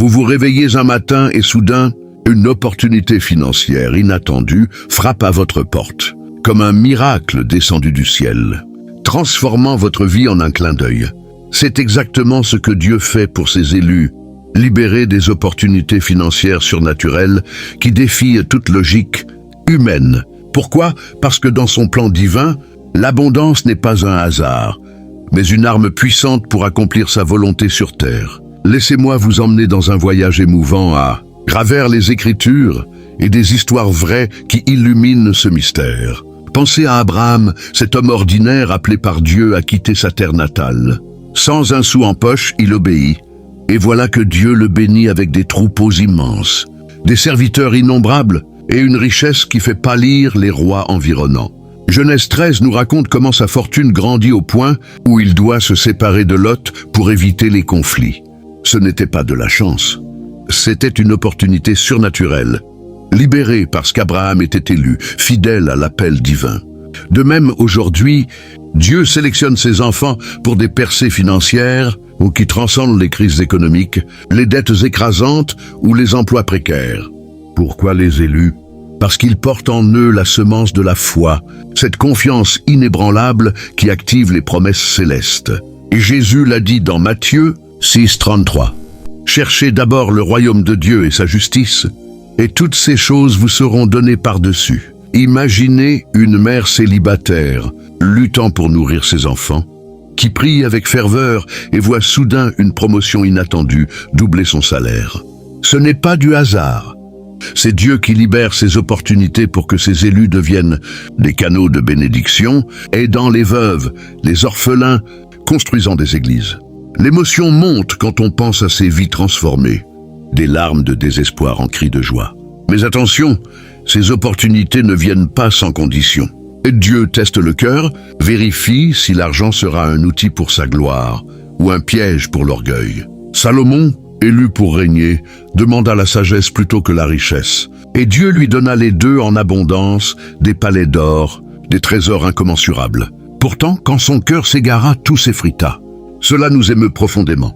Vous vous réveillez un matin et soudain, une opportunité financière inattendue frappe à votre porte, comme un miracle descendu du ciel, transformant votre vie en un clin d'œil. C'est exactement ce que Dieu fait pour ses élus, libérer des opportunités financières surnaturelles qui défient toute logique humaine. Pourquoi? Parce que dans son plan divin, l'abondance n'est pas un hasard, mais une arme puissante pour accomplir sa volonté sur terre. Laissez-moi vous emmener dans un voyage émouvant à travers les Écritures et des histoires vraies qui illuminent ce mystère. Pensez à Abraham, cet homme ordinaire appelé par Dieu à quitter sa terre natale. Sans un sou en poche, il obéit. Et voilà que Dieu le bénit avec des troupeaux immenses, des serviteurs innombrables et une richesse qui fait pâlir les rois environnants. Genèse 13 nous raconte comment sa fortune grandit au point où il doit se séparer de Lot pour éviter les conflits. Ce n'était pas de la chance, c'était une opportunité surnaturelle, libérée parce qu'Abraham était élu, fidèle à l'appel divin. De même, aujourd'hui, Dieu sélectionne ses enfants pour des percées financières ou qui transcendent les crises économiques, les dettes écrasantes ou les emplois précaires. Pourquoi les élus? Parce qu'ils portent en eux la semence de la foi, cette confiance inébranlable qui active les promesses célestes. Et Jésus l'a dit dans Matthieu 6,33. Cherchez d'abord le royaume de Dieu et sa justice, et toutes ces choses vous seront données par-dessus. Imaginez une mère célibataire, luttant pour nourrir ses enfants, qui prie avec ferveur et voit soudain une promotion inattendue doubler son salaire. Ce n'est pas du hasard. C'est Dieu qui libère ces opportunités pour que ses élus deviennent des canaux de bénédiction, aidant les veuves, les orphelins, construisant des églises. L'émotion monte quand on pense à ces vies transformées, des larmes de désespoir en cris de joie. Mais attention, ces opportunités ne viennent pas sans condition. Et Dieu teste le cœur, vérifie si l'argent sera un outil pour sa gloire ou un piège pour l'orgueil. Salomon, élu pour régner, demanda la sagesse plutôt que la richesse. Et Dieu lui donna les deux en abondance, des palais d'or, des trésors incommensurables. Pourtant, quand son cœur s'égara, tout s'effrita. Cela nous émeut profondément.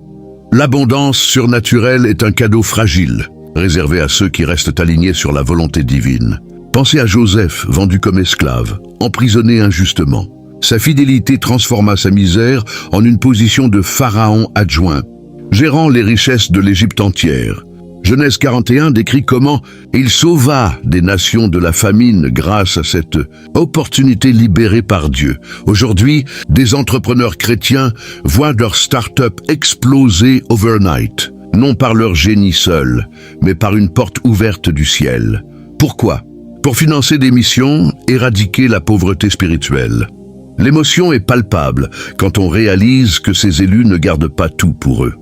L'abondance surnaturelle est un cadeau fragile, réservé à ceux qui restent alignés sur la volonté divine. Pensez à Joseph, vendu comme esclave, emprisonné injustement. Sa fidélité transforma sa misère en une position de pharaon adjoint, gérant les richesses de l'Égypte entière. Genèse 41 décrit comment il sauva des nations de la famine grâce à cette opportunité libérée par Dieu. Aujourd'hui, des entrepreneurs chrétiens voient leur start-up exploser overnight, non par leur génie seul, mais par une porte ouverte du ciel. Pourquoi? Pour financer des missions, éradiquer la pauvreté spirituelle. L'émotion est palpable quand on réalise que ces élus ne gardent pas tout pour eux.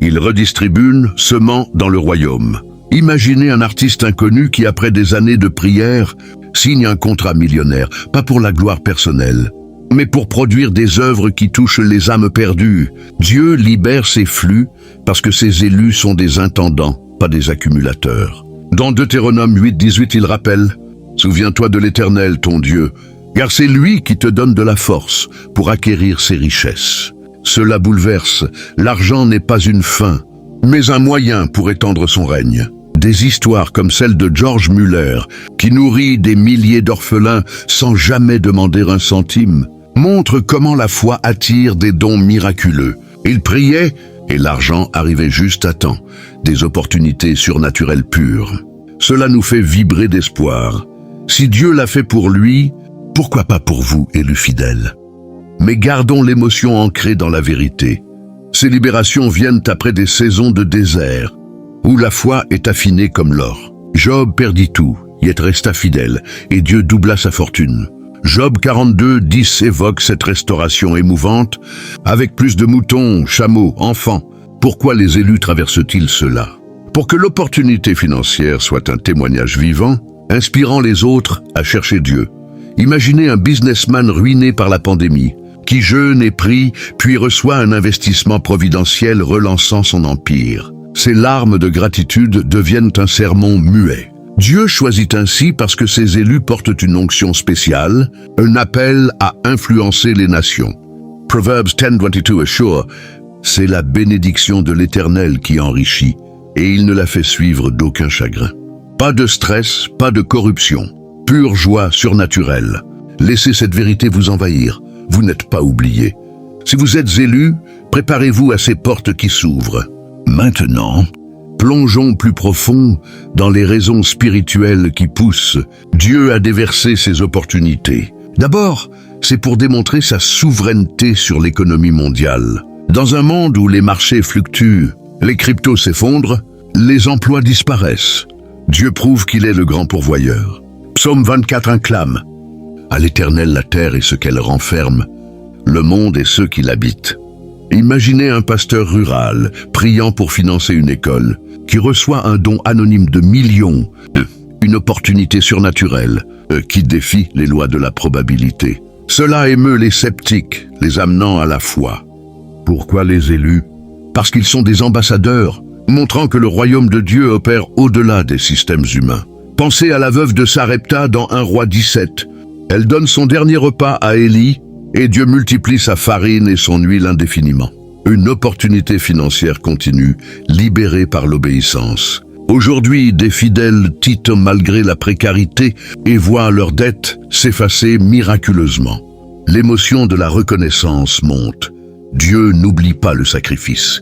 Ils redistribuent, semant dans le royaume. Imaginez un artiste inconnu qui, après des années de prière, signe un contrat millionnaire, pas pour la gloire personnelle, mais pour produire des œuvres qui touchent les âmes perdues. Dieu libère ses flux parce que ses élus sont des intendants, pas des accumulateurs. Dans Deutéronome 8,18, il rappelle « Souviens-toi de l'Éternel, ton Dieu, car c'est lui qui te donne de la force pour acquérir ses richesses. » Cela bouleverse. L'argent n'est pas une fin, mais un moyen pour étendre son règne. Des histoires comme celle de George Muller, qui nourrit des milliers d'orphelins sans jamais demander un centime, montrent comment la foi attire des dons miraculeux. Il priait et l'argent arrivait juste à temps, des opportunités surnaturelles pures. Cela nous fait vibrer d'espoir. Si Dieu l'a fait pour lui, pourquoi pas pour vous, élus fidèles? Mais gardons l'émotion ancrée dans la vérité. Ces libérations viennent après des saisons de désert, où la foi est affinée comme l'or. Job perdit tout, yet resta fidèle, et Dieu doubla sa fortune. Job 42:10 évoque cette restauration émouvante, avec plus de moutons, chameaux, enfants. Pourquoi les élus traversent-ils cela? Pour que l'opportunité financière soit un témoignage vivant, inspirant les autres à chercher Dieu. Imaginez un businessman ruiné par la pandémie, qui jeûne et prie, puis reçoit un investissement providentiel relançant son empire. Ses larmes de gratitude deviennent un sermon muet. Dieu choisit ainsi parce que ses élus portent une onction spéciale, un appel à influencer les nations. Proverbs 10:22 assure, c'est la bénédiction de l'Éternel qui enrichit, et il ne la fait suivre d'aucun chagrin. Pas de stress, pas de corruption, pure joie surnaturelle. Laissez cette vérité vous envahir, vous n'êtes pas oublié. Si vous êtes élu, préparez-vous à ces portes qui s'ouvrent. Maintenant, plongeons plus profond dans les raisons spirituelles qui poussent Dieu à déverser ses opportunités. D'abord, c'est pour démontrer sa souveraineté sur l'économie mondiale. Dans un monde où les marchés fluctuent, les cryptos s'effondrent, les emplois disparaissent. Dieu prouve qu'il est le grand pourvoyeur. Psaume 24 inclame « À l'Éternel la terre et ce qu'elle renferme, le monde et ceux qui l'habitent ». Imaginez un pasteur rural priant pour financer une école, qui reçoit un don anonyme de millions, une opportunité surnaturelle qui défie les lois de la probabilité. Cela émeut les sceptiques, les amenant à la foi. Pourquoi les élus? Parce qu'ils sont des ambassadeurs, montrant que le royaume de Dieu opère au-delà des systèmes humains. Pensez à la veuve de Sarepta dans 1 Roi 17. Elle donne son dernier repas à Élie, et Dieu multiplie sa farine et son huile indéfiniment. Une opportunité financière continue, libérée par l'obéissance. Aujourd'hui, des fidèles titent malgré la précarité et voient leurs dettes s'effacer miraculeusement. L'émotion de la reconnaissance monte. Dieu n'oublie pas le sacrifice.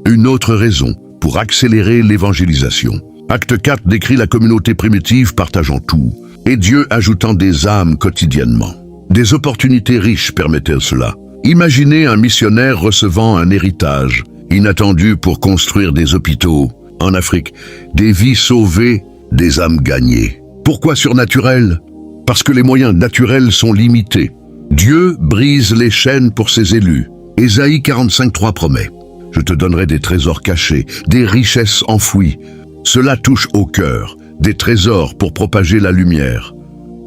Une autre raison pour accélérer l'évangélisation. Acte 4 décrit la communauté primitive partageant tout, et Dieu ajoutant des âmes quotidiennement. Des opportunités riches permettaient cela. Imaginez un missionnaire recevant un héritage inattendu pour construire des hôpitaux en Afrique, des vies sauvées, des âmes gagnées. Pourquoi surnaturel? Parce que les moyens naturels sont limités. Dieu brise les chaînes pour ses élus. Ésaïe 45:3 promet « Je te donnerai des trésors cachés, des richesses enfouies. Cela touche au cœur, des trésors pour propager la lumière. »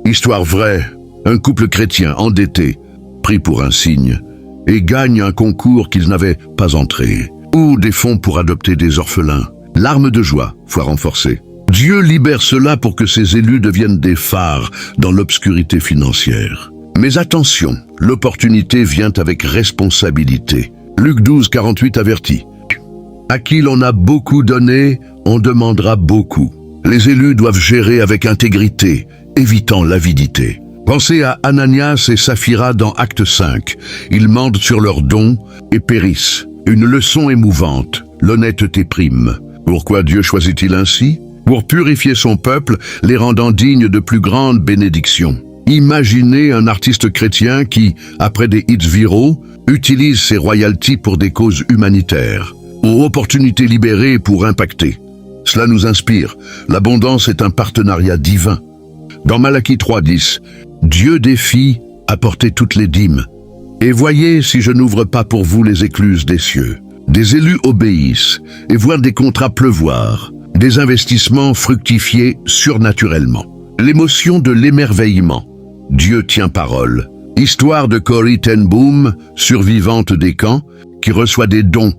Histoire vraie. Un couple chrétien endetté, pris pour un signe, et gagne un concours qu'ils n'avaient pas entré, ou des fonds pour adopter des orphelins. Larmes de joie, foi renforcée. Dieu libère cela pour que ses élus deviennent des phares dans l'obscurité financière. Mais attention, l'opportunité vient avec responsabilité. Luc 12:48 avertit. À qui l'on a beaucoup donné, on demandera beaucoup. Les élus doivent gérer avec intégrité, évitant l'avidité. Pensez à Ananias et Saphira dans Acte 5. Ils mentent sur leurs dons et périssent. Une leçon émouvante, l'honnêteté prime. Pourquoi Dieu choisit-il ainsi? Pour purifier son peuple, les rendant dignes de plus grandes bénédictions. Imaginez un artiste chrétien qui, après des hits viraux, utilise ses royalties pour des causes humanitaires, ou opportunités libérées pour impacter. Cela nous inspire. L'abondance est un partenariat divin. Dans Malachie 3:10, Dieu défie « Apportez toutes les dîmes. Et voyez si je n'ouvre pas pour vous les écluses des cieux. » Des élus obéissent et voient des contrats pleuvoir, des investissements fructifier surnaturellement. L'émotion de l'émerveillement. Dieu tient parole. Histoire de Corrie ten Boom, survivante des camps, qui reçoit des dons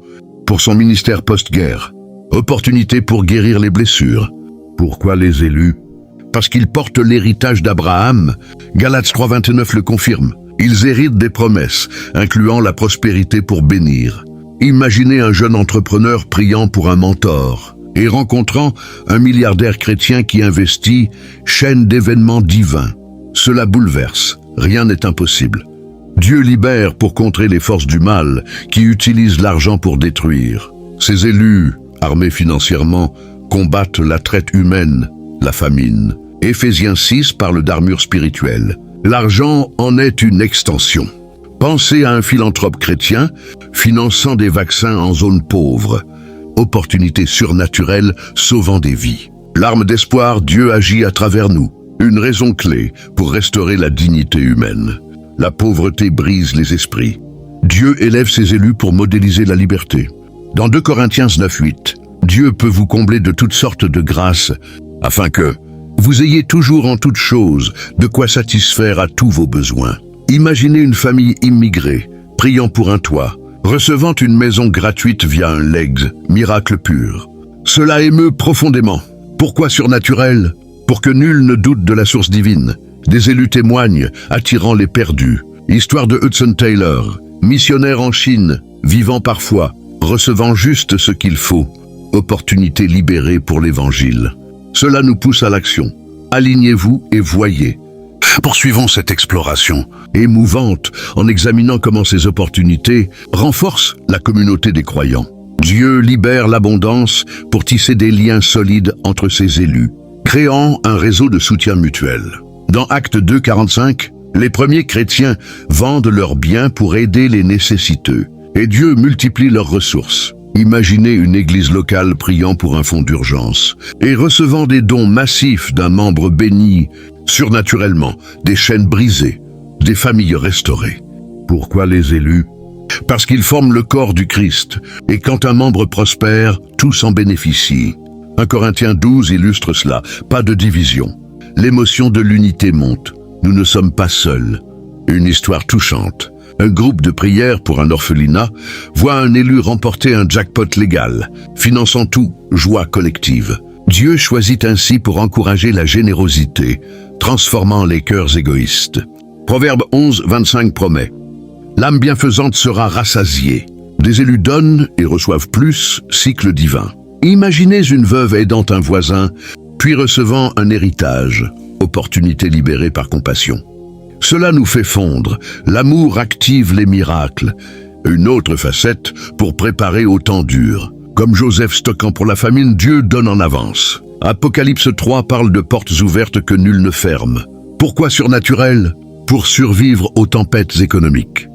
pour son ministère post-guerre. Opportunité pour guérir les blessures. Pourquoi les élus? Parce qu'ils portent l'héritage d'Abraham. Galates 3:29 le confirme. Ils héritent des promesses, incluant la prospérité pour bénir. Imaginez un jeune entrepreneur priant pour un mentor et rencontrant un milliardaire chrétien qui investit, chaîne d'événements divins. Cela bouleverse, rien n'est impossible. Dieu libère pour contrer les forces du mal qui utilisent l'argent pour détruire. Ces élus, armés financièrement, combattent la traite humaine, la famine. Éphésiens 6 parle d'armure spirituelle. L'argent en est une extension. Pensez à un philanthrope chrétien finançant des vaccins en zone pauvre. Opportunité surnaturelle sauvant des vies. L'arme d'espoir, Dieu agit à travers nous. Une raison clé pour restaurer la dignité humaine. La pauvreté brise les esprits. Dieu élève ses élus pour modéliser la liberté. Dans 2 Corinthiens 9:8, Dieu peut vous combler de toutes sortes de grâces afin que vous ayez toujours en toutes choses de quoi satisfaire à tous vos besoins. Imaginez une famille immigrée, priant pour un toit, recevant une maison gratuite via un legs, miracle pur. Cela émeut profondément. Pourquoi surnaturel? Pour que nul ne doute de la source divine. Des élus témoignent, attirant les perdus. Histoire de Hudson Taylor, missionnaire en Chine, vivant parfois, recevant juste ce qu'il faut. opportunités libérées pour l'Évangile. Cela nous pousse à l'action. Alignez-vous et voyez. Poursuivons cette exploration émouvante en examinant comment ces opportunités renforcent la communauté des croyants. Dieu libère l'abondance pour tisser des liens solides entre ses élus, créant un réseau de soutien mutuel. Dans Actes 2, 45, les premiers chrétiens vendent leurs biens pour aider les nécessiteux, et Dieu multiplie leurs ressources. Imaginez une église locale priant pour un fonds d'urgence et recevant des dons massifs d'un membre béni, surnaturellement, des chaînes brisées, des familles restaurées. Pourquoi les élus? Parce qu'ils forment le corps du Christ, et quand un membre prospère, tous en bénéficient. 1 Corinthiens 12 illustre cela, pas de division. L'émotion de l'unité monte, nous ne sommes pas seuls. Une histoire touchante. Un groupe de prière pour un orphelinat voit un élu remporter un jackpot légal, finançant tout, joie collective. Dieu choisit ainsi pour encourager la générosité, transformant les cœurs égoïstes. Proverbe 11, 25 promet: l'âme bienfaisante sera rassasiée. Des élus donnent et reçoivent plus, cycle divin. Imaginez une veuve aidant un voisin, puis recevant un héritage, opportunité libérée par compassion. Cela nous fait fondre. L'amour active les miracles. Une autre facette pour préparer au temps dur. Comme Joseph stockant pour la famine, Dieu donne en avance. Apocalypse 3 parle de portes ouvertes que nul ne ferme. Pourquoi surnaturel? Pour survivre aux tempêtes économiques.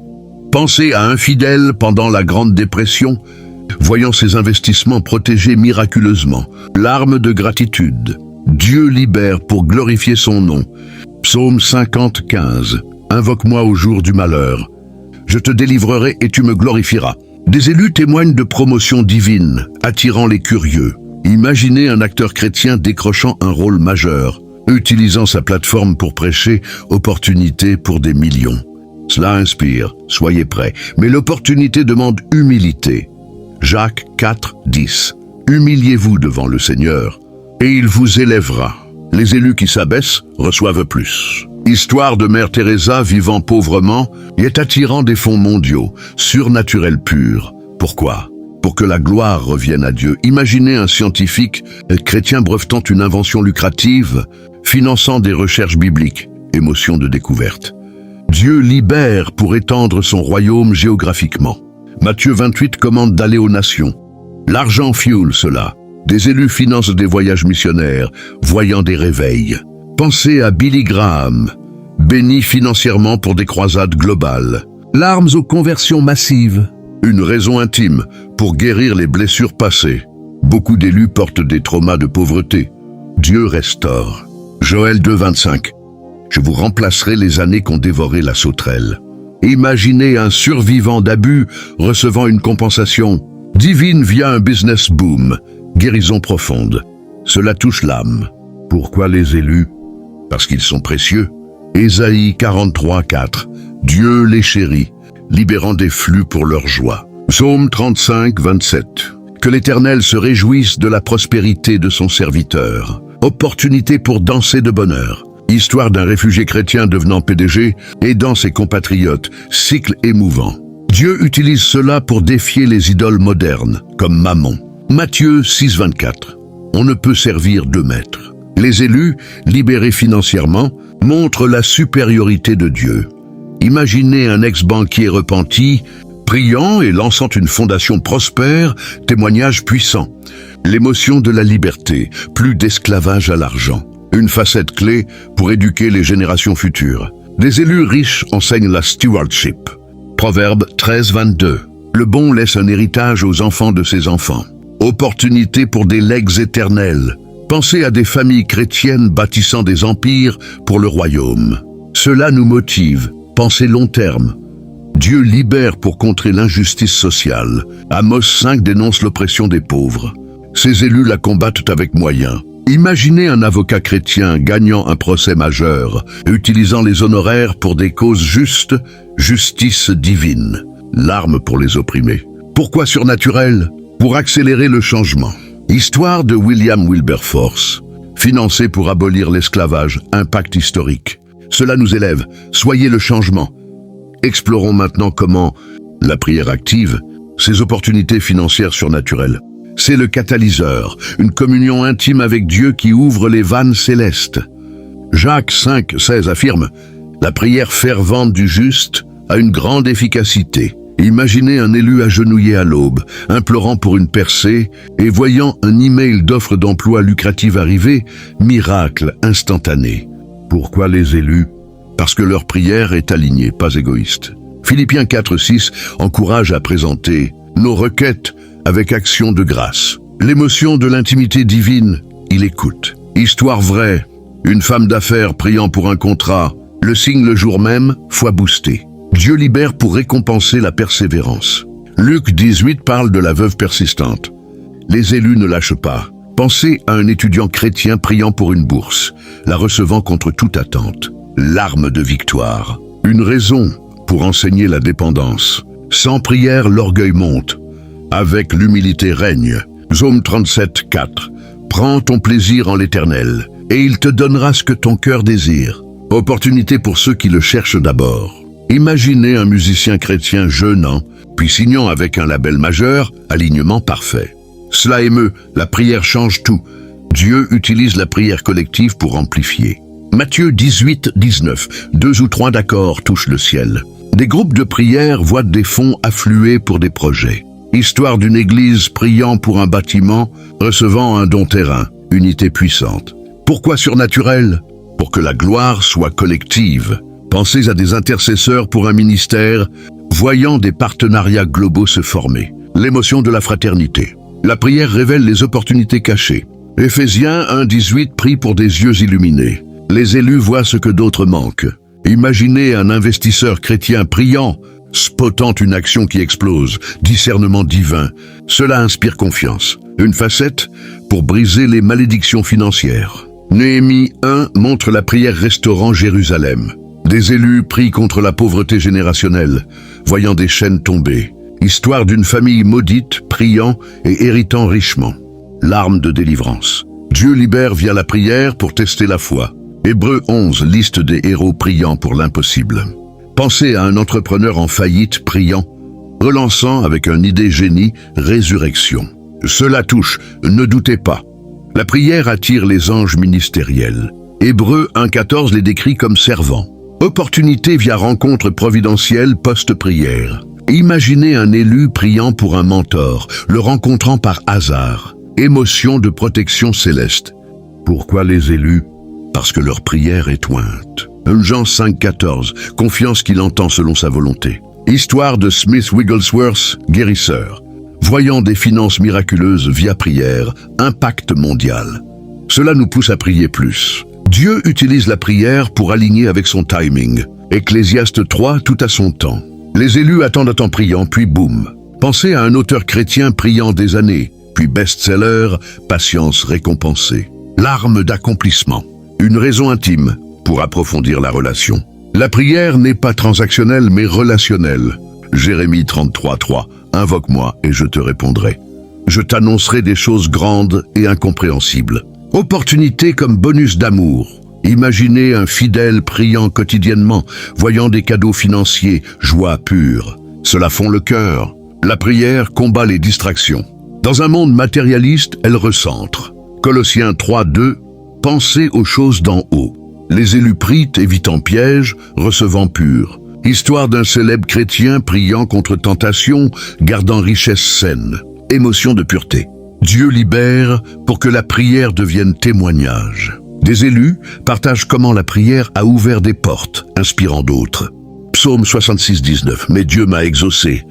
Pensez à un fidèle pendant la Grande Dépression, voyant ses investissements protégés miraculeusement. Larmes de gratitude. Dieu libère pour glorifier son nom. Psaume 50, 15. Invoque-moi au jour du malheur. Je te délivrerai et tu me glorifieras. Des élus témoignent de promotion divine, attirant les curieux. Imaginez un acteur chrétien décrochant un rôle majeur, utilisant sa plateforme pour prêcher, opportunité pour des millions. Cela inspire, soyez prêts, mais l'opportunité demande humilité. Jacques 4, 10. Humiliez-vous devant le Seigneur, et il vous élèvera. Les élus qui s'abaissent reçoivent plus. Histoire de Mère Teresa vivant pauvrement et est attirant des fonds mondiaux, surnaturel pur. Pourquoi? Pour que la gloire revienne à Dieu. Imaginez un scientifique chrétien brevetant une invention lucrative, finançant des recherches bibliques, émotion de découverte. Dieu libère pour étendre son royaume géographiquement. Matthieu 28 commande d'aller aux nations. L'argent fuel cela. Des élus financent des voyages missionnaires, voyant des réveils. Pensez à Billy Graham, béni financièrement pour des croisades globales. Larmes aux conversions massives. Une raison intime pour guérir les blessures passées. Beaucoup d'élus portent des traumas de pauvreté. Dieu restaure. Joël 2, 25. Je vous remplacerai les années qu'ont dévoré la sauterelle. Imaginez un survivant d'abus recevant une compensation divine via un business boom. Guérison profonde. Cela touche l'âme. Pourquoi les élus? Parce qu'ils sont précieux. Ésaïe 43, 4. Dieu les chérit, libérant des flux pour leur joie. Psaume 35, 27. Que l'Éternel se réjouisse de la prospérité de son serviteur. Opportunité pour danser de bonheur. Histoire d'un réfugié chrétien devenant PDG, aidant ses compatriotes. Cycle émouvant. Dieu utilise cela pour défier les idoles modernes, comme Mammon. Matthieu 6, 24. On ne peut servir deux maîtres. Les élus, libérés financièrement, montrent la supériorité de Dieu. Imaginez un ex-banquier repenti, priant et lançant une fondation prospère, témoignage puissant. L'émotion de la liberté, plus d'esclavage à l'argent. Une facette clé pour éduquer les générations futures. Des élus riches enseignent la stewardship. Proverbe 13, 22. Le bon laisse un héritage aux enfants de ses enfants. Opportunité pour des legs éternels. Pensez à des familles chrétiennes bâtissant des empires pour le royaume. Cela nous motive. Pensez long terme. Dieu libère pour contrer l'injustice sociale. Amos 5 dénonce l'oppression des pauvres. Ces élus la combattent avec moyens. Imaginez un avocat chrétien gagnant un procès majeur, utilisant les honoraires pour des causes justes, justice divine. Larmes pour les opprimés. Pourquoi surnaturel? Pour accélérer le changement. Histoire de William Wilberforce. Financé pour abolir l'esclavage, impact historique. Cela nous élève. Soyez le changement. Explorons maintenant comment la prière active ses opportunités financières surnaturelles. C'est le catalyseur, une communion intime avec Dieu qui ouvre les vannes célestes. Jacques 5,16 affirme « La prière fervente du juste a une grande efficacité. » Imaginez un élu agenouillé à l'aube, implorant pour une percée et voyant un email d'offre d'emploi lucrative arriver, miracle instantané. Pourquoi les élus? Parce que leur prière est alignée, pas égoïste. Philippiens 4,6 encourage à présenter nos requêtes avec action de grâce. L'émotion de l'intimité divine, il écoute. Histoire vraie, une femme d'affaires priant pour un contrat, le signe le jour même, foi boostée. Dieu libère pour récompenser la persévérance. Luc 18 parle de la veuve persistante. Les élus ne lâchent pas. Pensez à un étudiant chrétien priant pour une bourse, la recevant contre toute attente. L'arme de victoire. Une raison pour enseigner la dépendance. Sans prière, l'orgueil monte. Avec l'humilité règne. Psaume 37, 4. Prends ton plaisir en l'Éternel, et il te donnera ce que ton cœur désire. Opportunité pour ceux qui le cherchent d'abord. Imaginez un musicien chrétien jeûnant, puis signant avec un label majeur, alignement parfait. Cela émeut, la prière change tout. Dieu utilise la prière collective pour amplifier. Matthieu 18, 19. 2 ou 3 d'accords touchent le ciel. Des groupes de prière voient des fonds affluer pour des projets. Histoire d'une église priant pour un bâtiment, recevant un don terrain, unité puissante. Pourquoi surnaturel? Pour que la gloire soit collective. Pensez à des intercesseurs pour un ministère, voyant des partenariats globaux se former. L'émotion de la fraternité. La prière révèle les opportunités cachées. Éphésiens 1,18 prie pour des yeux illuminés. Les élus voient ce que d'autres manquent. Imaginez un investisseur chrétien priant, spotant une action qui explose, discernement divin. Cela inspire confiance. Une facette pour briser les malédictions financières. Néhémie 1 montre la prière restaurant Jérusalem. Des élus prient contre la pauvreté générationnelle, voyant des chaînes tomber. Histoire d'une famille maudite, priant et héritant richement. L'arme de délivrance. Dieu libère via la prière pour tester la foi. Hébreux 11, liste des héros priant pour l'impossible. Pensez à un entrepreneur en faillite priant, relançant avec une idée génie, résurrection. Cela touche, ne doutez pas. La prière attire les anges ministériels. Hébreux 1,14 les décrit comme servants. Opportunité via rencontre providentielle post-prière. Imaginez un élu priant pour un mentor, le rencontrant par hasard. Émotion de protection céleste. Pourquoi les élus? Parce que leur prière est ointe. Jean 5,14, confiance qu'il entend selon sa volonté. Histoire de Smith Wigglesworth, guérisseur. Voyant des finances miraculeuses via prière, impact mondial. Cela nous pousse à prier plus. Dieu utilise la prière pour aligner avec son timing. Ecclésiaste 3, tout à son temps. Les élus attendent en priant, puis boum. Pensez à un auteur chrétien priant des années, puis best-seller, patience récompensée. L'arme d'accomplissement. Une raison intime pour approfondir la relation. La prière n'est pas transactionnelle mais relationnelle. Jérémie 33, 3. Invoque-moi et je te répondrai. Je t'annoncerai des choses grandes et incompréhensibles. Opportunité comme bonus d'amour. Imaginez un fidèle priant quotidiennement, voyant des cadeaux financiers, joie pure. Cela fond le cœur. La prière combat les distractions. Dans un monde matérialiste, elle recentre. Colossiens 3, 2. Pensez aux choses d'en haut. Les élus prient, évitant pièges, recevant pur. Histoire d'un célèbre chrétien priant contre tentation, gardant richesse saine. Émotion de pureté. Dieu libère pour que la prière devienne témoignage. Des élus partagent comment la prière a ouvert des portes, inspirant d'autres. Psaume 66, 19. Mais Dieu m'a exaucé.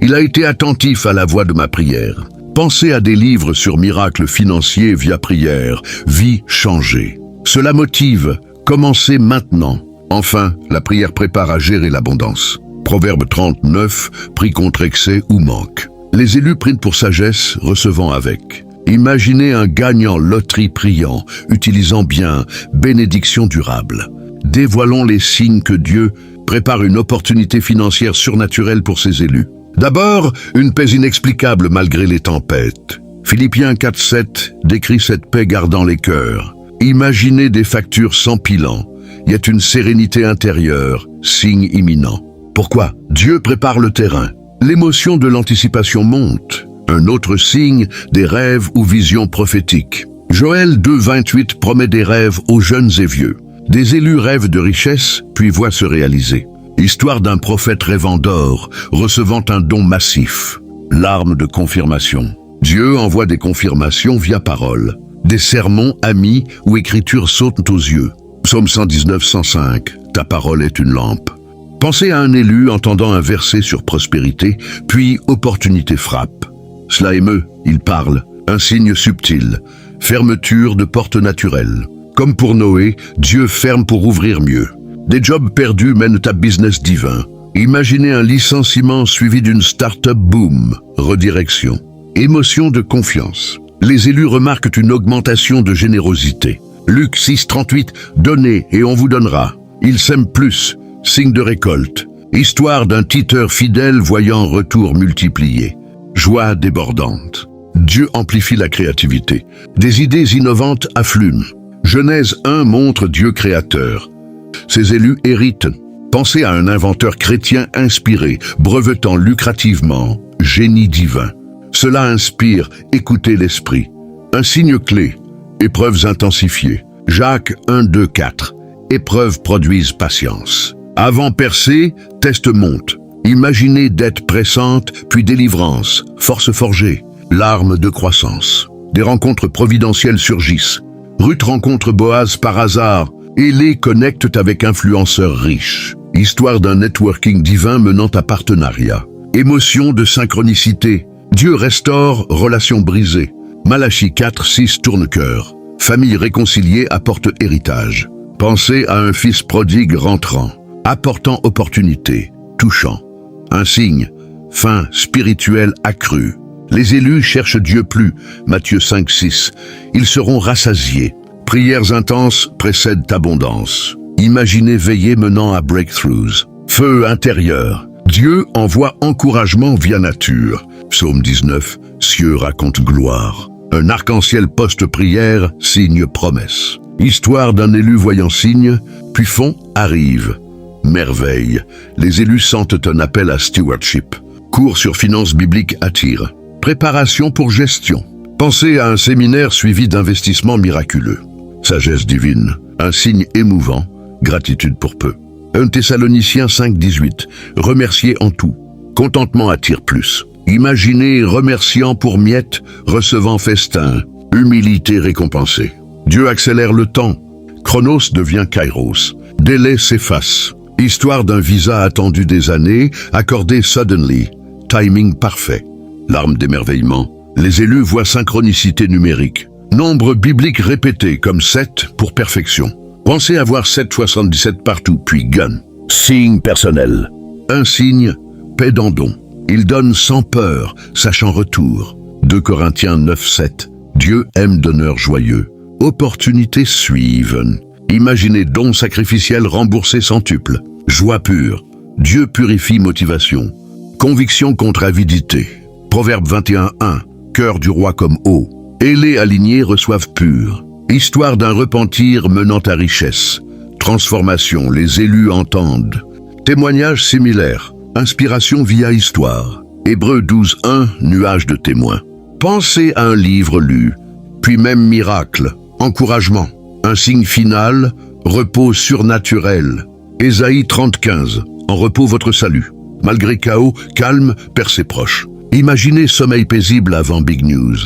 Il a été attentif à la voix de ma prière. Pensez à des livres sur miracles financiers via prière, vie changée. Cela motive, commencez maintenant. Enfin, la prière prépare à gérer l'abondance. Proverbe 39, prie contre excès ou manque. Les élus prient pour sagesse, recevant avec. Imaginez un gagnant loterie priant, utilisant bien, bénédiction durable. Dévoilons les signes que Dieu prépare une opportunité financière surnaturelle pour ses élus. D'abord, une paix inexplicable malgré les tempêtes. Philippiens 4, 7 décrit cette paix gardant les cœurs. Imaginez des factures s'empilant. Il y a une sérénité intérieure, signe imminent. Pourquoi? Dieu prépare le terrain. L'émotion de l'anticipation monte. Un autre signe, des rêves ou visions prophétiques. Joël 2,28 promet des rêves aux jeunes et vieux. Des élus rêvent de richesse, puis voient se réaliser. Histoire d'un prophète rêvant d'or, recevant un don massif. L'arme de confirmation. Dieu envoie des confirmations via parole. Des sermons, amis ou écritures sautent aux yeux. Psaume 119, 105. Ta parole est une lampe. Pensez à un élu entendant un verset sur prospérité, puis opportunité frappe. Cela émeut, il parle. Un signe subtil. Fermeture de portes naturelles. Comme pour Noé, Dieu ferme pour ouvrir mieux. Des jobs perdus mènent à business divin. Imaginez un licenciement suivi d'une start-up boom. Redirection. Émotion de confiance. Les élus remarquent une augmentation de générosité. Luc 6, 38. Donnez et on vous donnera. Ils sèment plus. Signe de récolte. Histoire d'un titeur fidèle voyant retour multiplié. Joie débordante. Dieu amplifie la créativité. Des idées innovantes affluent. Genèse 1 montre Dieu créateur. Ces élus héritent. Pensez à un inventeur chrétien inspiré, brevetant lucrativement, génie divin. Cela inspire, écoutez l'esprit. Un signe clé, épreuves intensifiées. Jacques 1, 2, 4. Épreuves produisent patience. Avant percée, test monte. Imaginez dette pressante, puis délivrance, force forgée. L'arme de croissance. Des rencontres providentielles surgissent. Ruth rencontre Boaz par hasard et les connectent avec influenceurs riches. Histoire d'un networking divin menant à partenariat. Émotion de synchronicité. Dieu restaure relations brisées. Malachie 4, 6 tourne-cœur. Famille réconciliée apporte héritage. Pensez à un fils prodigue rentrant, apportant opportunité, touchant. Un signe, fin spirituelle accrue. Les élus cherchent Dieu plus, Matthieu 5, 6. Ils seront rassasiés. Prières intenses précèdent abondance. Imaginez veiller menant à breakthroughs. Feu intérieur. Dieu envoie encouragement via nature. Psaume 19, cieux racontent gloire. Un arc-en-ciel post-prière, signe promesse. Histoire d'un élu voyant signe, puis fond arrive. Merveille. Les élus sentent un appel à stewardship. Cours sur finances bibliques attire. Préparation pour gestion. Pensez à un séminaire suivi d'investissements miraculeux. Sagesse divine, un signe émouvant, gratitude pour peu. 1 Thessaloniciens 5, 18. Remerciez en tout. Contentement attire plus. Imaginez remerciant pour miettes, recevant festin. Humilité récompensée. Dieu accélère le temps. Chronos devient Kairos. Délai s'efface. Histoire d'un visa attendu des années, accordé suddenly. Timing parfait. L'arme d'émerveillement. Les élus voient synchronicité numérique. Nombre biblique répété comme 7 pour perfection. Pensez avoir 7,77 partout, puis gun. Signe personnel. Un signe, paix dans don. Il donne sans peur, sachant retour. 2 Corinthiens 9, 7. Dieu aime donneur joyeux. Opportunités suivent. Imaginez dons sacrificiels remboursés centuple. Joie pure. Dieu purifie motivation. Conviction contre avidité. Proverbe 21, 1. Cœur du roi comme eau. Ailés alignés reçoivent pur. Histoire d'un repentir menant à richesse. Transformation, les élus entendent. Témoignages similaires. Inspiration via histoire. Hébreux 12, 1. Nuage de témoins. Pensez à un livre lu. Puis même miracle. Encouragement. Un signe final. Repos surnaturel. Ésaïe 30, 15. En repos votre salut. Malgré chaos, calme, percée proche. Imaginez sommeil paisible avant Big News.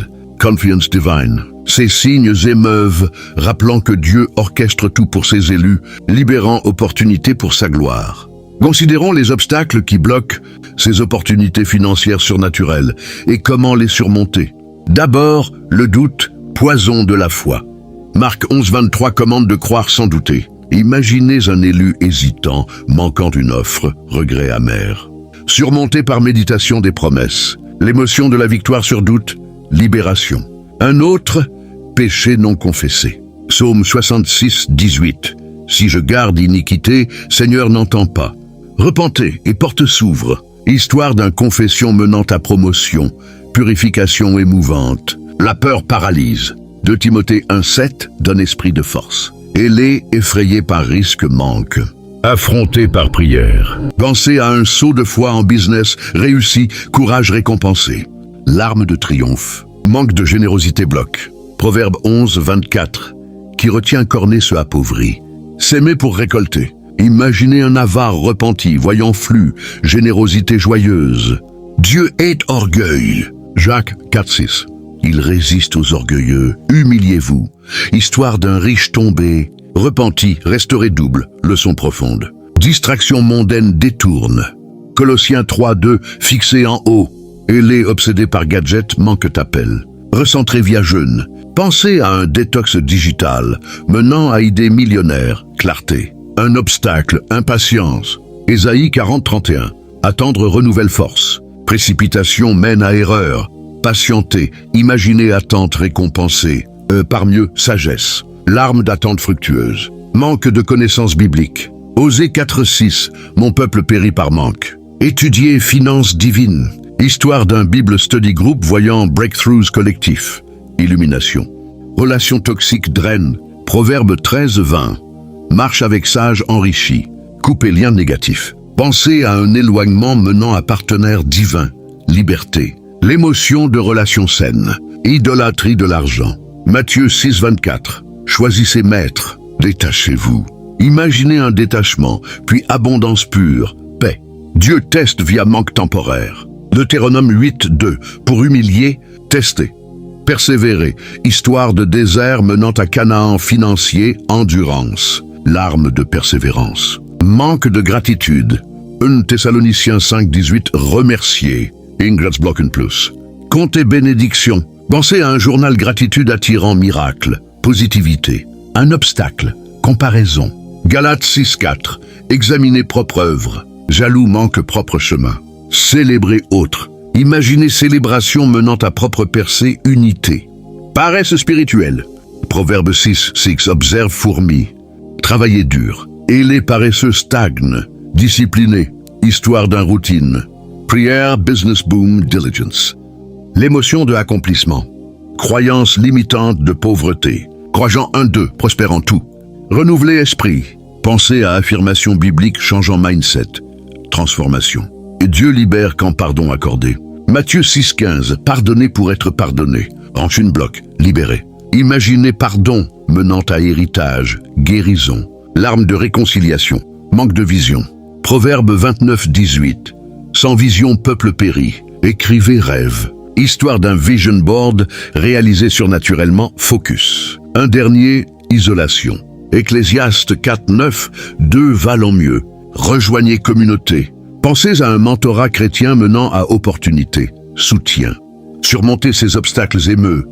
Confiance divine. Ces signes émeuvent, rappelant que Dieu orchestre tout pour ses élus, libérant opportunités pour sa gloire. Considérons les obstacles qui bloquent ces opportunités financières surnaturelles et comment les surmonter. D'abord, le doute, poison de la foi. Marc 11, 23 commande de croire sans douter. Imaginez un élu hésitant, manquant d'une offre, regret amer. Surmonté par méditation des promesses. L'émotion de la victoire sur doute, libération. Un autre, péché non confessé. Psaume 66, 18. Si je garde iniquité, Seigneur n'entend pas. Repentez et porte s'ouvre. Histoire d'un confession menant à promotion. Purification émouvante. La peur paralyse. 2 Timothée 1, 7 donne esprit de force. Ailés, effrayés par risque manque. Affrontés par prière. Pensez à un saut de foi en business, réussi, courage récompensé. l'arme de triomphe. Manque de générosité bloque. Proverbe 11, 24. Qui retient cornet se appauvrit. S'aimer pour récolter. Imaginez un avare repenti, voyant flux, générosité joyeuse. Dieu hait orgueil. Jacques 4, 6. Il résiste aux orgueilleux, humiliez-vous. Histoire d'un riche tombé, repenti, restauré double, leçon profonde. Distraction mondaine détourne. Colossiens 3, 2, fixé en haut. Ailés obsédés par gadgets manquent appel. Recentré via jeûne. Pensez à un détox digital, menant à idées millionnaires, clarté. Un obstacle, impatience. Ésaïe 40, 31. Attendre renouvelle force. Précipitation mène à erreur. Patienter, imaginer attente récompensée. Par mieux, sagesse. Larme d'attente fructueuse. Manque de connaissances bibliques. Osée 4, 6. Mon peuple périt par manque. Étudier finances divines. Histoire d'un Bible Study Group voyant breakthroughs collectifs. Illumination. Relations toxiques drainent. Proverbe 13, 20. Marche avec sage enrichi. Couper liens négatifs. Pensez à un éloignement menant à partenaire divin. Liberté. L'émotion de relations saines. Idolâtrie de l'argent. Matthieu 6, 24. Choisissez maître. Détachez-vous. Imaginez un détachement, puis abondance pure, paix. Dieu teste via manque temporaire. Deutéronome 8, 2. Pour humilier, tester. Persévérer. Histoire de désert menant à Canaan financier, endurance. L'arme de persévérance. Manque de gratitude. 1 Thessaloniciens 5, 18. Remercier. Ingratsblocken plus. Comptez bénédiction. Pensez à un journal gratitude attirant miracle. Positivité. Un obstacle. Comparaison. Galates 6, 4. Examinez propre œuvre. Jaloux manque propre chemin. Célébrer autre. Imaginez célébration menant à propre percée, unité. Paresse spirituelle. Proverbe 6, 6. Observe fourmi. Travaillez dur. Et les paresseux stagnent. Disciplinés. Histoire d'un routine. Prière, business boom, diligence. L'émotion de accomplissement. Croyance limitante de pauvreté. Croyant 1, 2. Prospérant tout. Renouveler esprit. Pensée à affirmation biblique changeant mindset. Transformation. Et Dieu libère quand pardon accordé. Matthieu 6, 15. Pardonner pour être pardonné. Rancune bloc. Libéré. Imaginez pardon menant à héritage. Guérison. L'arme de réconciliation. Manque de vision. Proverbe 29, 18. Sans vision, peuple périt. Écrivez rêve. Histoire d'un vision board réalisé surnaturellement. Focus. Un dernier, isolation. Ecclésiaste 4, 9. Deux valent mieux. Rejoignez communauté. Pensez à un mentorat chrétien menant à opportunité, soutien. Surmontez ces obstacles émeux,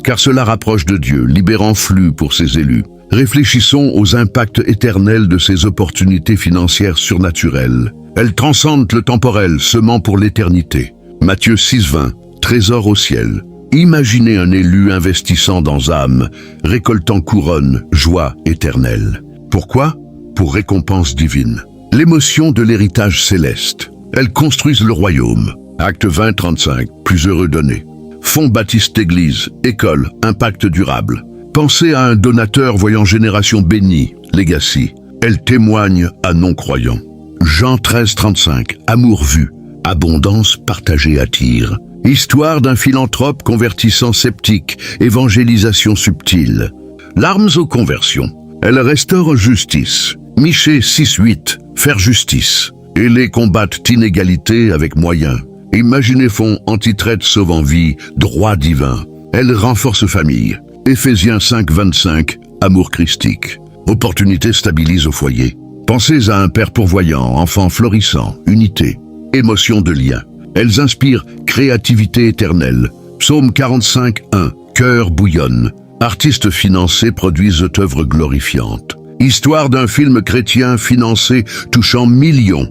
car cela rapproche de Dieu, libérant flux pour ses élus. Réfléchissons aux impacts éternels de ces opportunités financières surnaturelles. Elles transcendent le temporel, semant pour l'éternité. Matthieu 6, 20. Trésor au ciel. Imaginez un élu investissant dans âme, récoltant couronne, joie éternelle. Pourquoi? Pour récompense divine. L'émotion de l'héritage céleste. Elles construisent le royaume. Acte 20, 35. Plus heureux donné. Fonds Baptiste Église, école, impact durable. Pensez à un donateur voyant génération bénie, legacy. Elle témoigne à non-croyants. Jean 13, 35. Amour vu. Abondance partagée attire. Histoire d'un philanthrope convertissant sceptique. Évangélisation subtile. Larmes aux conversions. Elle restaure justice. Michée 6, 8. Faire justice. Et les combattent inégalité avec moyens. Imaginez fonds anti-traite sauvant vie, droit divin. Elle renforce famille. Éphésiens 5, 25. Amour christique. Opportunité stabilise au foyer. Pensez à un père pourvoyant, enfant florissant, unité. Émotion de lien. Elles inspirent créativité éternelle. Psaume 45, 1. Cœur bouillonne. Artistes financés produisent œuvres glorifiantes. Histoire d'un film chrétien financé touchant millions.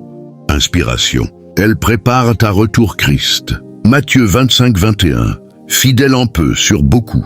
Inspiration. Elles préparent à retour Christ. Matthieu 25, 21. Fidèle en peu sur beaucoup.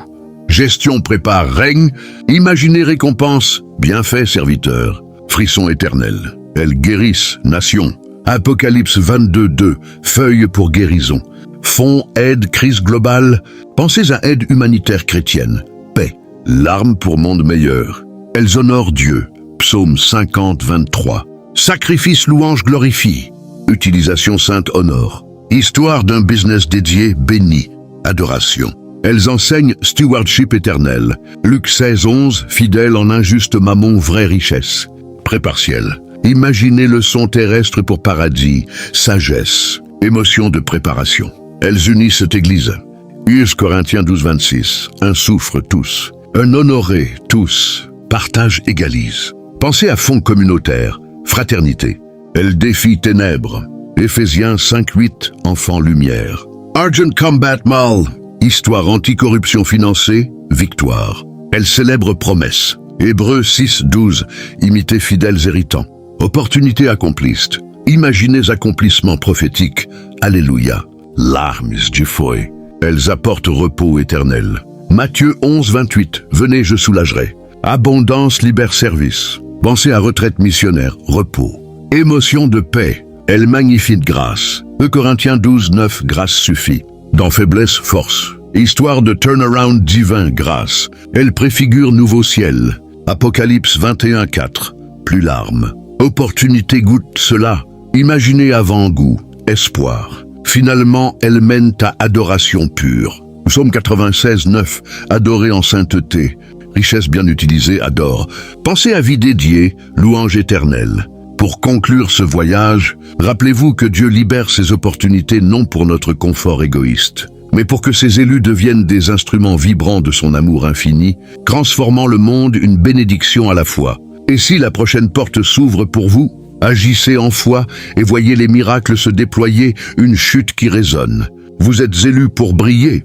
Gestion prépare règne. Imaginez récompense. Bienfait serviteur. Frisson éternel. Elles guérissent nation. Apocalypse 22, 2. Feuille pour guérison. Fonds aide crise globale. Pensez à aide humanitaire chrétienne. Paix. Larmes pour monde meilleur. Elles honorent Dieu. Psaume 50, 23. Sacrifice louange glorifie. Utilisation sainte honore. Histoire d'un business dédié, béni. Adoration. Elles enseignent stewardship éternel. Luc 16, 11, fidèle en injuste mammon, vraie richesse. Prépartiel. Imaginez le son terrestre pour paradis, sagesse, émotion de préparation. Elles unissent cette église. 1 Corinthiens 12, 26. Un souffre tous. Un honoré tous. Partage égalise. Pensez à fond communautaire, fraternité. Elles défient ténèbres. Éphésiens 5, 8, enfant lumière. Argent Combat Mal. Histoire anticorruption financée, victoire. Elles célèbrent promesses. Hébreux 6, 12. Imitez fidèles héritants. Opportunité accompliste. Imaginez accomplissement prophétique. Alléluia. Larmes du fouet. Elles apportent repos éternel. Matthieu 11, 28. Venez, je soulagerai. Abondance libère service. Pensez à retraite missionnaire, repos. Émotion de paix. Elle magnifie de grâce. 2 Corinthiens 12, 9. Grâce suffit. Dans faiblesse, force. Histoire de turnaround divin, grâce. Elle préfigure nouveau ciel. Apocalypse 21, 4. Plus larmes. Opportunité goûte cela. Imaginez avant-goût. Espoir. Finalement, elles mènent à adoration pure. Psaume 96, 9. Adorer en sainteté. Richesse bien utilisée, adore. Pensez à vie dédiée, louange éternelle. Pour conclure ce voyage, rappelez-vous que Dieu libère ses opportunités non pour notre confort égoïste, mais pour que ses élus deviennent des instruments vibrants de son amour infini, transformant le monde une bénédiction à la fois. Et si la prochaine porte s'ouvre pour vous, agissez en foi et voyez les miracles se déployer, une chute qui résonne. Vous êtes élus pour briller.